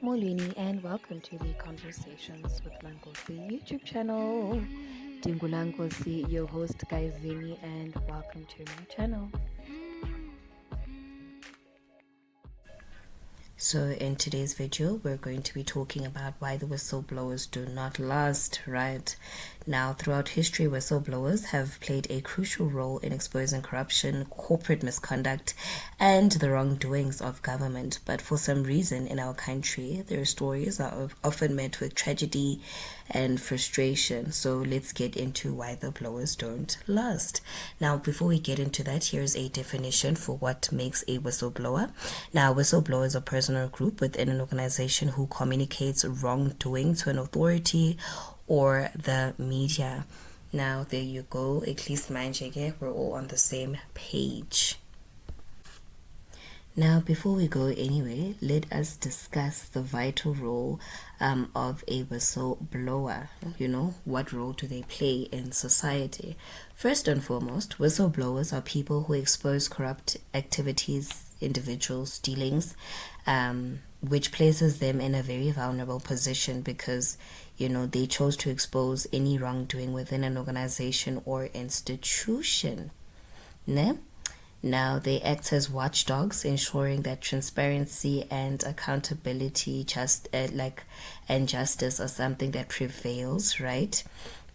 Molini, and welcome to the Conversations with Nkosi YouTube channel. Nkosi, your host Guysini, and welcome to my channel. So in today's video, we're going to be talking about why the whistleblowers do not last, right? Now, throughout history, whistleblowers have played a crucial role in exposing corruption, corporate misconduct, and the wrongdoings of government. But for some reason in our country, their stories are often met with tragedy and frustration. So let's get into why the blowers don't last. Now, before we get into that, here's a definition for what makes a whistleblower. Now, whistleblower is a person or group within an organization who communicates wrongdoing to an authority or the media. Now, there you go. At least mind you, we're all on the same page. Now, before we go anywhere, let us discuss the vital role of a whistleblower. What role do they play in society? First and foremost, whistleblowers are people who expose corrupt activities, individuals, dealings, which places them in a very vulnerable position because, they chose to expose any wrongdoing within an organization or institution. Ne? Now, they act as watchdogs, ensuring that transparency and accountability and justice are something that prevails, right?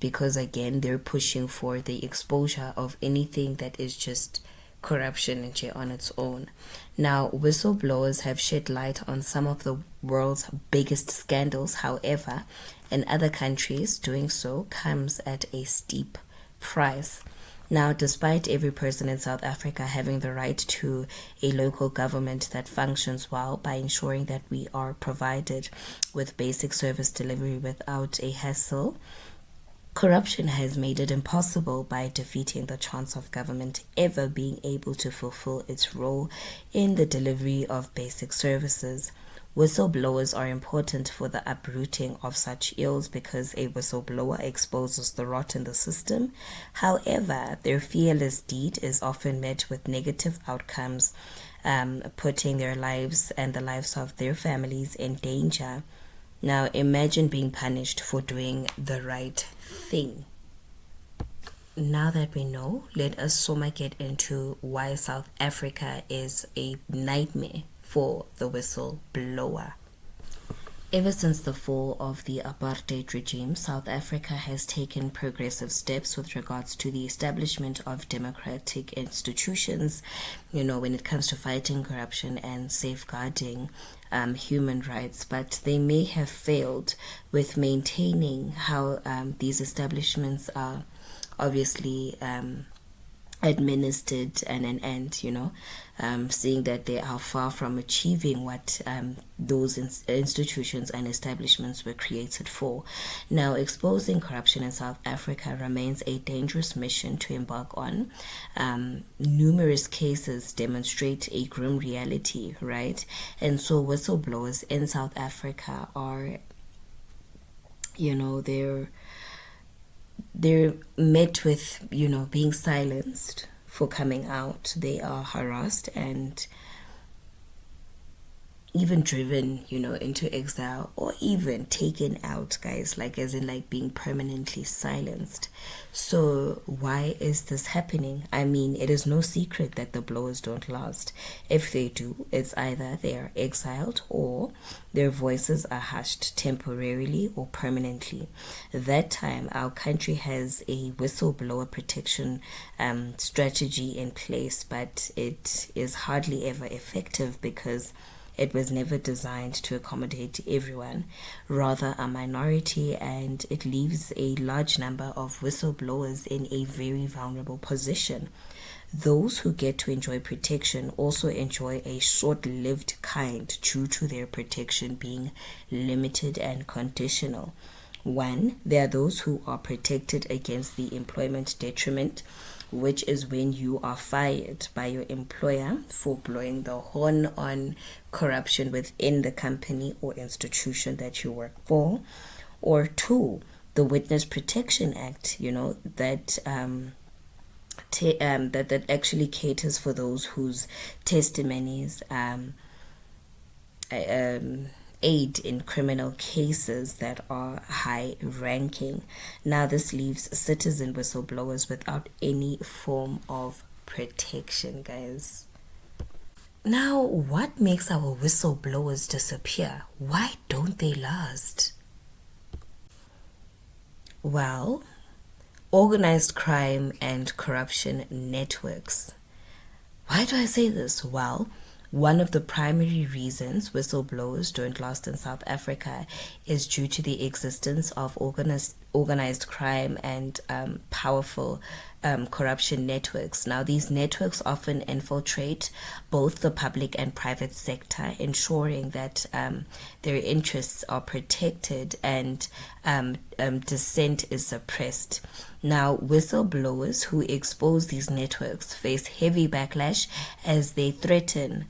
Because again, they're pushing for the exposure of anything that is just corruption on its own. Now, whistleblowers have shed light on some of the world's biggest scandals. However, in other countries, doing so comes at a steep price. Now, despite every person in South Africa having the right to a local government that functions well by ensuring that we are provided with basic service delivery without a hassle, corruption has made it impossible by defeating the chance of government ever being able to fulfill its role in the delivery of basic services. Whistleblowers are important for the uprooting of such ills because a whistleblower exposes the rot in the system. However, their fearless deed is often met with negative outcomes, putting their lives and the lives of their families in danger. Now, imagine being punished for doing the right thing. Now that we know, let us get into why South Africa is a nightmare for the whistleblower. Ever since the fall of the apartheid regime, South Africa has taken progressive steps with regards to the establishment of democratic institutions, when it comes to fighting corruption and safeguarding human rights. But they may have failed with maintaining how these establishments are obviously administered seeing that they are far from achieving what those institutions and establishments were created for. Now, exposing corruption in South Africa remains a dangerous mission to embark on. Numerous cases demonstrate a grim reality, right? And so whistleblowers in South Africa are, they're met with, being silenced for coming out. They are harassed and even driven, into exile or even taken out, guys, as in being permanently silenced. So why is this happening? I mean, it is no secret that the blowers don't last. If they do, it's either they are exiled or their voices are hushed temporarily or permanently. That time, our country has a whistleblower protection strategy in place, but it is hardly ever effective because it was never designed to accommodate everyone, rather a minority, and it leaves a large number of whistleblowers in a very vulnerable position. Those who get to enjoy protection also enjoy a short-lived kind due to their protection being limited and conditional. One, there are those who are protected against the employment detriment, which is when you are fired by your employer for blowing the horn on corruption within the company or institution that you work for. Or two, the Witness Protection Act, that that actually caters for those whose testimonies aid in criminal cases that are high ranking. Now, this leaves citizen whistleblowers without any form of protection, guys. Now, what makes our whistleblowers disappear? Why don't they last? Well, organized crime and corruption networks. Why do I say this? Well, one of the primary reasons whistleblowers don't last in South Africa is due to the existence of organized crime and powerful corruption networks. Now, these networks often infiltrate both the public and private sector, ensuring that their interests are protected and dissent is suppressed. Now, whistleblowers who expose these networks face heavy backlash as they threaten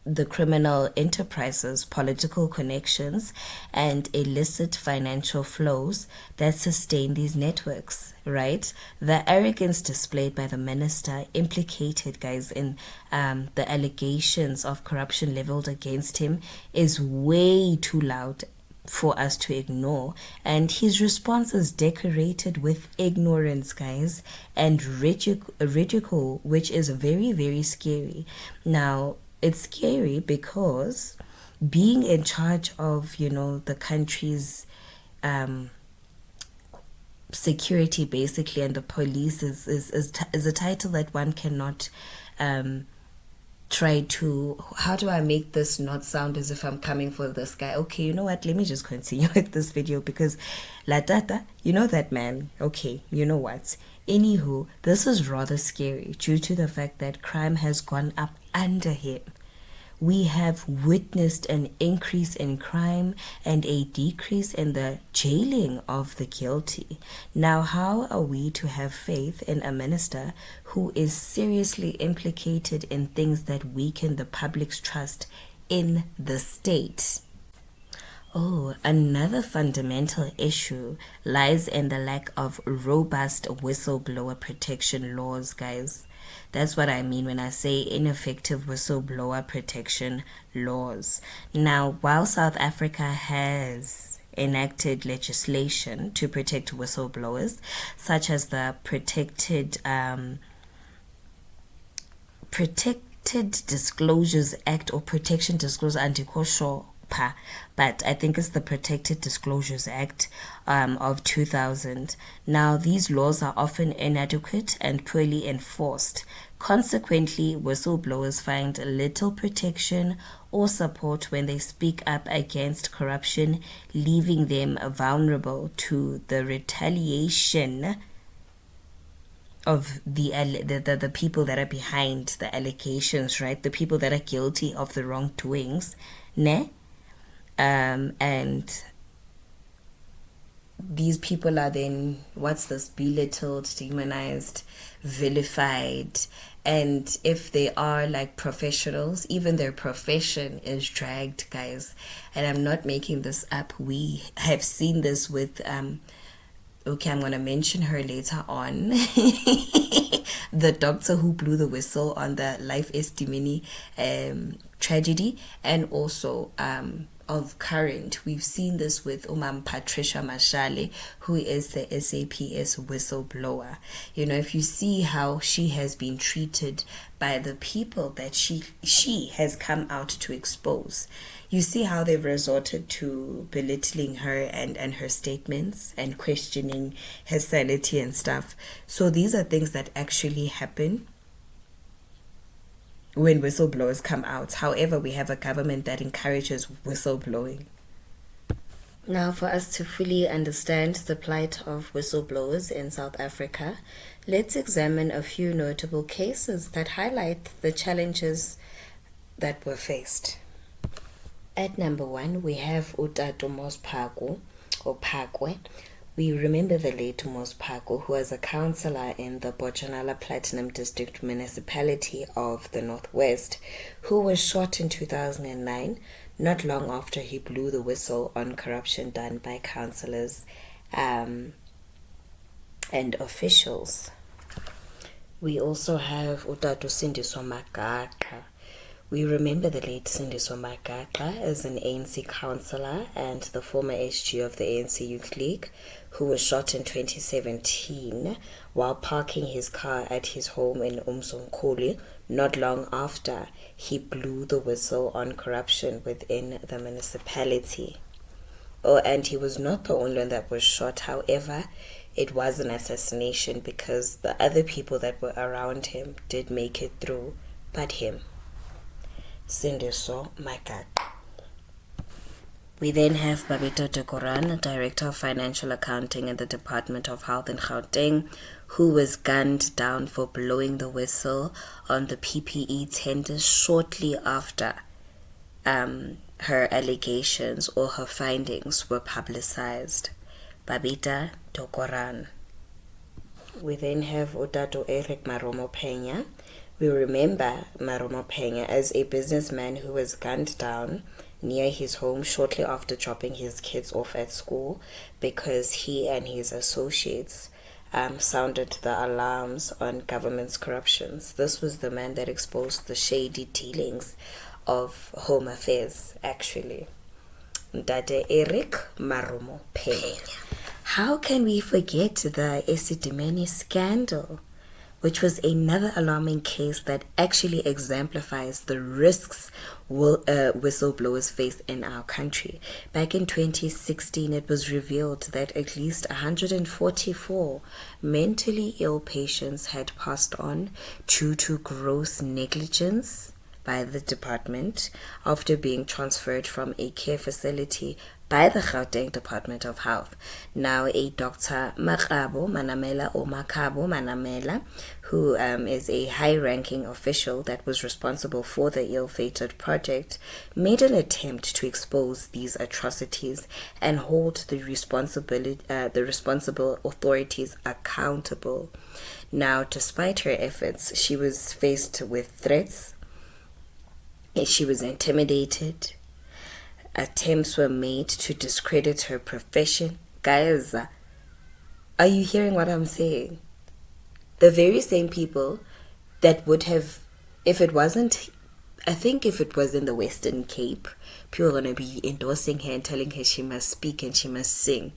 the criminal enterprises, political connections, and illicit financial flows that sustain these networks, right? The arrogance displayed by the minister implicated, guys, in the allegations of corruption leveled against him is way too loud for us to ignore, and his response is decorated with ignorance, guys, and ridicule, which is very, very scary. Now, it's scary because being in charge of, the country's security, basically, and the police is a title that one cannot try to, how do I make this not sound as if I'm coming for this guy? Okay, you know what, let me just continue with this video because La Tata, you know that man. Okay, you know what, anywho, this is rather scary due to the fact that crime has gone up under him. We have witnessed an increase in crime and a decrease in the jailing of the guilty. Now, how are we to have faith in a minister who is seriously implicated in things that weaken the public's trust in the state? Oh, another fundamental issue lies in the lack of robust whistleblower protection laws, guys. That's what I mean when I say ineffective whistleblower protection laws. Now, while South Africa has enacted legislation to protect whistleblowers, such as the Protected Disclosures Act or Protection Disclosure Anti-Kosho, but I think it's the Protected Disclosures Act of 2000. Now, these laws are often inadequate and poorly enforced. Consequently, whistleblowers find little protection or support when they speak up against corruption, leaving them vulnerable to the retaliation of the people that are behind the allegations, right? The people that are guilty of the wrongdoings, ne? And these people are then, belittled, demonized, vilified, and if they are like professionals, even their profession is dragged, guys. And I'm not making this up. We have seen this with okay, I'm gonna mention her later on. The doctor who blew the whistle on the Life Estimini tragedy, and also of current, we've seen this with Patricia Mashale, who is the SAPS whistleblower. If you see how she has been treated by the people that she has come out to expose, you see how they've resorted to belittling her and her statements and questioning her sanity and stuff. So these are things that actually happen when whistleblowers come out. However, we have a government that encourages whistleblowing. Now, for us to fully understand the plight of whistleblowers in South Africa, let's examine a few notable cases that highlight the challenges that were faced. At number 1, we have Utato Mosphako, or Phakwe. We remember the late Mosphako, who was a councillor in the Bojanala Platinum District Municipality of the Northwest, who was shot in 2009, not long after he blew the whistle on corruption done by councillors and officials. We also have Utato Sindiswa Magaka, We remember the late Sindiso Magaqa as an ANC councillor and the former SG of the ANC Youth League, who was shot in 2017 while parking his car at his home in Umzimkhulu, not long after he blew the whistle on corruption within the municipality. Oh, and he was not the only one that was shot. However, it was an assassination because the other people that were around him did make it through, but him. Sindiso Magaqa. We then have Babito Dekoran, Director of Financial Accounting at the Department of Health in Gauteng, who was gunned down for blowing the whistle on the PPE tenders shortly after her allegations or her findings were publicized. Babita Dekoran. We then have Otato Eric Maromo Peña. We remember Maromo Peña as a businessman who was gunned down near his home shortly after dropping his kids off at school because he and his associates sounded the alarms on government's corruptions. This was the man that exposed the shady dealings of Home Affairs, actually. Dade Eric Maromo Peña. How can we forget the Esidimeni scandal, which was another alarming case that actually exemplifies the risks whistleblowers face in our country. Back in 2016, it was revealed that at least 144 mentally ill patients had passed on due to gross negligence by the department after being transferred from a care facility by the Gauteng Department of Health. Now, a Dr. Makabo Manamela or Makabo Manamela, who is a high-ranking official that was responsible for the ill-fated project, made an attempt to expose these atrocities and hold the responsible authorities accountable. Now, despite her efforts, she was faced with threats. She was intimidated. Attempts were made to discredit her profession. Guys, are you hearing what I'm saying? The very same people that would have, if it was in the Western Cape, people are going to be endorsing her and telling her she must speak and she must sing.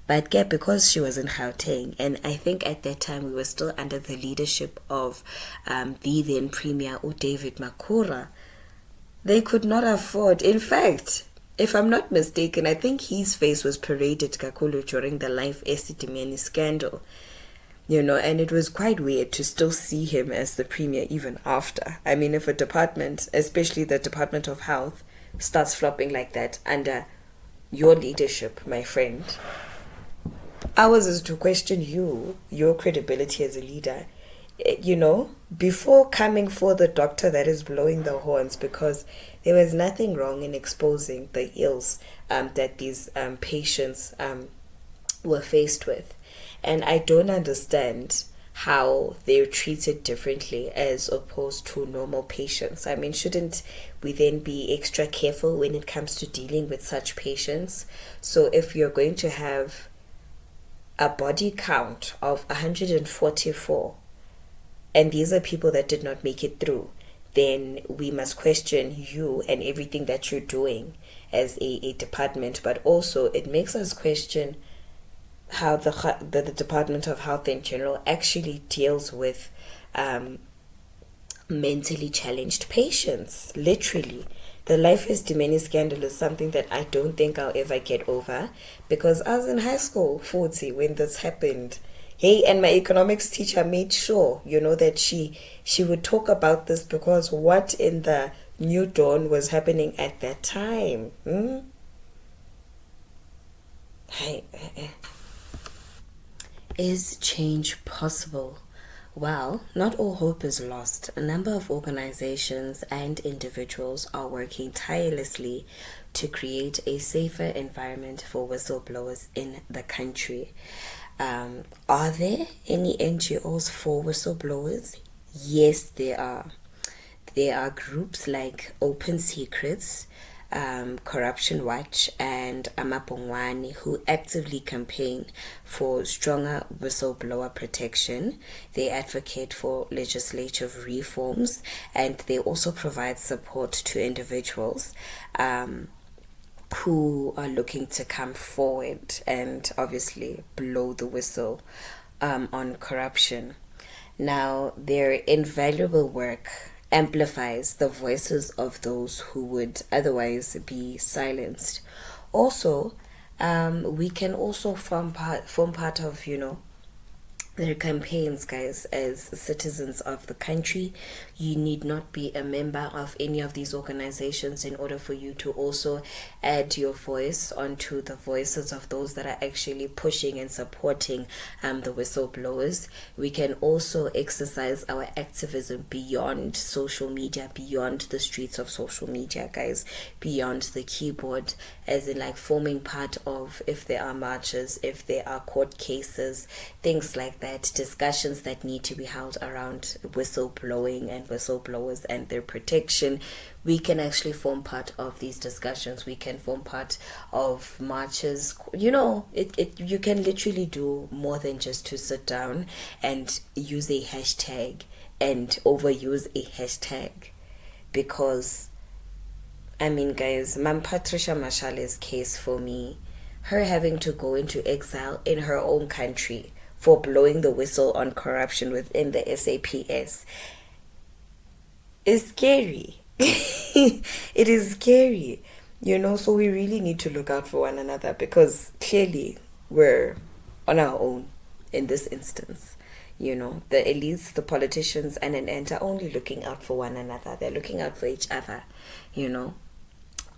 But yeah, because she was in Gauteng, and I think at that time we were still under the leadership of the then Premier David Makura, they could not afford. In fact, if I'm not mistaken, I think his face was paraded Kakulu during the Life Esidimeni scandal. And it was quite weird to still see him as the premier even after. I mean, if a department, especially the Department of Health, starts flopping like that under your leadership, my friend, ours is to question your credibility as a leader, before coming for the doctor that is blowing the horns, because there was nothing wrong in exposing the ills that these patients were faced with. And I don't understand how they're treated differently as opposed to normal patients. I mean, shouldn't we then be extra careful when it comes to dealing with such patients? So if you're going to have a body count of 144, and these are people that did not make it through, then we must question you and everything that you're doing as a department. But also it makes us question how the Department of Health in general actually deals with mentally challenged patients. Literally, the Life Esidimeni scandal is something that I don't think I'll ever get over, because I was in high school, 40, when this happened. Hey, and my economics teacher made sure, that she would talk about this, because what in the new dawn was happening at that time? Is change possible? Well, not all hope is lost. A number of organizations and individuals are working tirelessly to create a safer environment for whistleblowers in the country. Are there any NGOs for whistleblowers? Yes, there are. There are groups like Open Secrets, Corruption Watch, and Amapongwani, who actively campaign for stronger whistleblower protection. They advocate for legislative reforms, and they also provide support to individuals who are looking to come forward and obviously blow the whistle on corruption. Now, their invaluable work amplifies the voices of those who would otherwise be silenced. Also, we can also form part of, their campaigns, guys. As citizens of the country, you need not be a member of any of these organizations in order for you to also add your voice onto the voices of those that are actually pushing and supporting the whistleblowers. We can also exercise our activism beyond social media, beyond the streets of social media, guys, beyond the keyboard, as in like forming part of, if there are marches, if there are court cases, things like that, discussions that need to be held around whistleblowing and whistleblowers and their protection. We can actually form part of these discussions. We can form part of marches. You can literally do more than just to sit down and use a hashtag and overuse a hashtag. Because, I mean, guys, Mam Patricia Mashale's case, for me, her having to go into exile in her own country for blowing the whistle on corruption within the SAPS is scary. It is scary, so we really need to look out for one another, because clearly we're on our own in this instance. The elites, the politicians, and an ent are only looking out for one another. They're looking out for each other.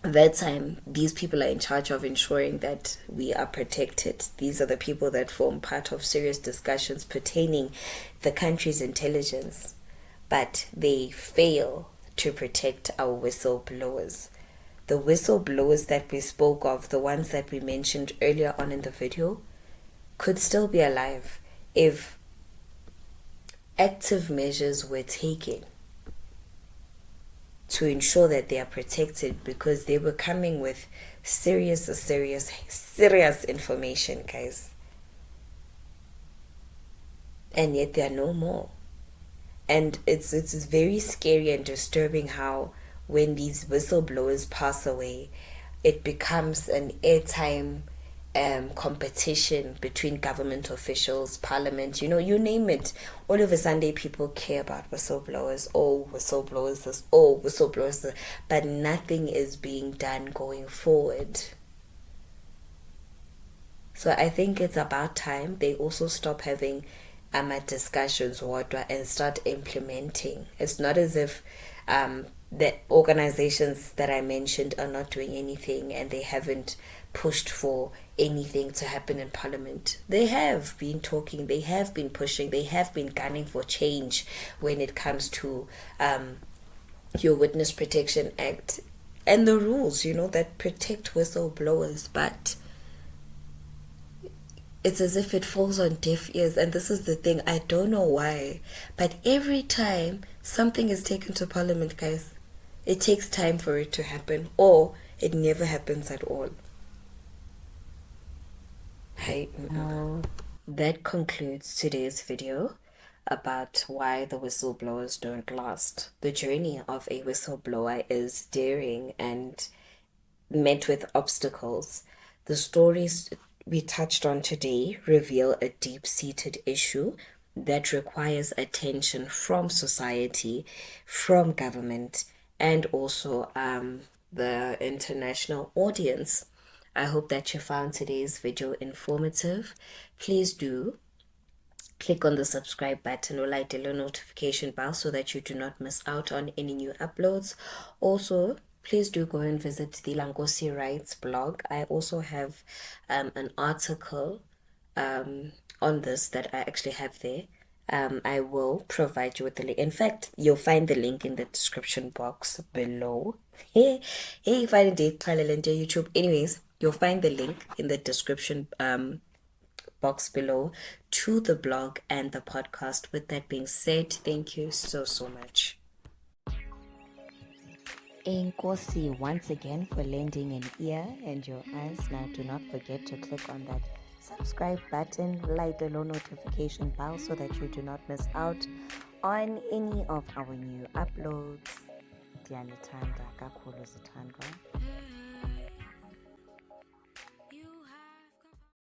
That time, these people are in charge of ensuring that we are protected. These are the people that form part of serious discussions pertaining the country's intelligence, but they fail to protect our whistleblowers. The whistleblowers that we spoke of, the ones that we mentioned earlier on in the video, could still be alive if active measures were taken to ensure that they are protected, because they were coming with serious information, guys. And yet there are no more. And it's very scary and disturbing how when these whistleblowers pass away, it becomes an airtime competition between government officials, parliament, you name it. All of a sudden, people care about whistleblowers. Oh, whistleblowers this. Oh, whistleblowers this. But nothing is being done going forward. So I think it's about time they also stop having discussions and start implementing. It's not as if the organizations that I mentioned are not doing anything and they haven't pushed for anything to happen in parliament. They have been talking, they have been pushing, they have been gunning for change when it comes to your Witness Protection Act and the rules, that protect whistleblowers. But it's as if it falls on deaf ears. And this is the thing, I don't know why, but every time something is taken to parliament, guys, it takes time for it to happen, or it never happens at all. Now, that concludes today's video about why the whistleblowers don't last. The journey of a whistleblower is daring and met with obstacles. The stories we touched on today reveal a deep-seated issue that requires attention from society, from government, and also the international audience. I hope that you found today's video informative. Please do click on the subscribe button or light the notification bell so that you do not miss out on any new uploads. Also, please do go and visit the Nkosi Rights blog. I also have an article on this that I actually have there. I will provide you with the link. In fact, you'll find the link in the description box below. Hey, find it YouTube. Anyways, you'll find the link in the description box below to the blog and the podcast. With that being said, thank you so much. Nkosi once again for lending an ear and your eyes. Now do not forget to click on that subscribe button, light the notification bell so that you do not miss out on any of our new uploads. Diyanithanda kakhulu zithandwa.